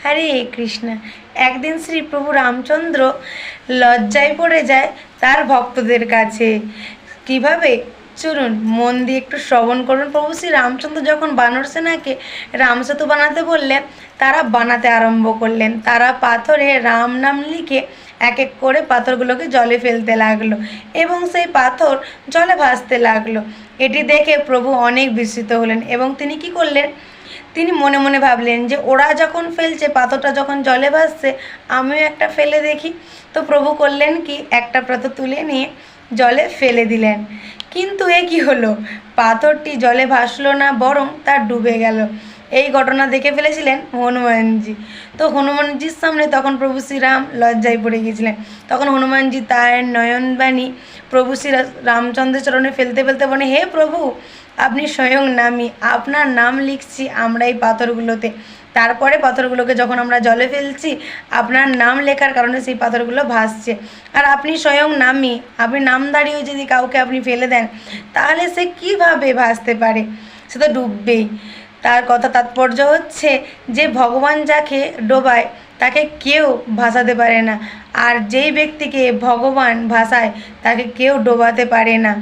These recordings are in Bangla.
হরে কৃষ্ণ। একদিন শ্রী প্রভু রামচন্দ্র লজ্জায় পড়ে যায় তার ভক্তদের কাছে। কিভাবে? চলুন মন দিয়ে একটু শ্রবণ করুন। প্রভু শ্রী রামচন্দ্র যখন বানর সেনাকে রামসেতু বানাতে বললেন, তারা বানাতে আরম্ভ করলেন। তারা পাথরে রাম নাম লিখে এক এক করে পাথরগুলোকে জলে ফেলতে লাগলো এবং সেই পাথর জলে ভাসতে লাগলো। এটি দেখে প্রভু অনেক বিস্মিত হলেন এবং তিনি কি করলেন, তিনি মনে মনে ভাবলেন যে ওরা যখন ফেলছে, পাথরটা যখন জলে ভাসছে, আমিও একটা ফেলে দেখি। তো প্রভু করলেন কি, একটা পাথর তুলে নিয়ে জলে ফেলে দিলেন। কিন্তু এ কি হলো, পাথরটি জলে ভাসলো না, বরং তা ডুবে গেল। এই ঘটনা দেখে ফেলেছিলেন হনুমানজি। তো হনুমানজির সামনে তখন প্রভু শ্রীরাম লজ্জায় পড়ে গিয়েছিলেন। তখন হনুমানজি তার নয়নবাণী প্রভু শ্রী রামচন্দ্রের চরণে ফেলতে ফেলতে বলে, হে প্রভু, আপনি স্বয়ং নামই, আপনার নাম লিখছি আমরা এই পাথরগুলোতে। তারপরে পাথরগুলোকে যখন আমরা জলে ফেলছি, আপনার নাম লেখার কারণে সেই পাথরগুলো ভাসছে। আর আপনি স্বয়ং নামই, আপনি নামধারীও যদি কাউকে আপনি ফেলে দেন, তাহলে সে কিভাবে ভাসতে পারে? সে তো ডুববেই। তার কথা তাৎপর্য হচ্ছে যে ভগবান যাকে ডোবায় তাকে কেউ ভাসাতে পারে না, আর যেই ব্যক্তিকে ভগবান ভাসায় তাকে কেউ ডোবাতে পারে না।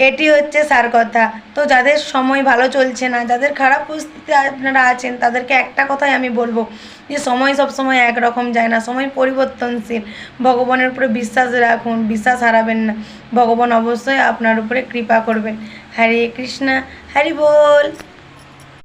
এটি হচ্ছে সার কথা। তো যাদের সময় ভালো চলছে না, যাদের খারাপ পরিস্থিতি আপনারা আছেন, তাদেরকে একটা কথাই আমি বলবো যে সময় সবসময় একরকম যায় না, সময় পরিবর্তনশীল। ভগবানের উপরে বিশ্বাস রাখুন, বিশ্বাস হারাবেন না। ভগবান অবশ্যই আপনার উপরে কৃপা করবেন। হরে কৃষ্ণ, হরি বল।